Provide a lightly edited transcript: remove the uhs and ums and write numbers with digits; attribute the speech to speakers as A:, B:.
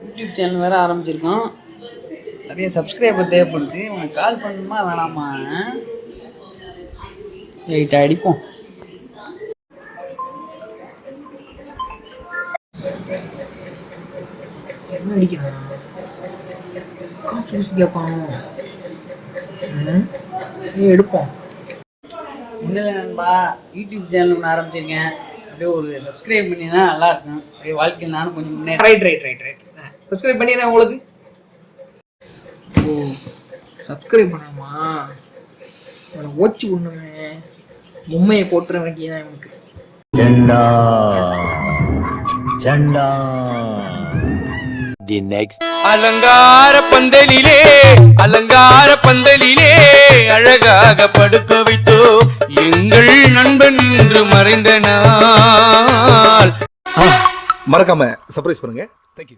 A: YouTube channel வேறு ஆரம்பிச்சிருக்கோம். நிறைய சப்ஸ்கிரைபர் தேவைப்படுது. உனக்கு கால் பண்ணணுமா வேணாமா? ரைட் அடிப்போம். என்ன அடிக்கிறான்? காசு கேட்பான். எடுப்போம். ஒன்றும் இல்லை நண்பா, யூடியூப் சேனல் ஒன்று ஆரம்பிச்சிருக்கேன். அப்படியே ஒரு சப்ஸ்கிரைப் பண்ணினா நல்லாயிருக்கும். அப்படியே வாழ்க்கையில் நானும் கொஞ்சம் முன்னேறேன். ரைட் சப்ஸ்கிரைப் பண்ணிடுறேன் உங்களுக்கு. ஓ சப்ஸ்கிரைப் பண்ணணுமா? ஓச்சு ஒன்றுமே பொம்மையை போட்டுற வேண்டியதான் எனக்கு.
B: அலங்கார பந்தலிலே அழகாக படுக்க வைத்தோ எங்கள் நண்பன் இன்று மறைந்த நாள்.
C: மறக்காம சர்ப்ரைஸ் பண்ணுங்க. தேங்க்யூ.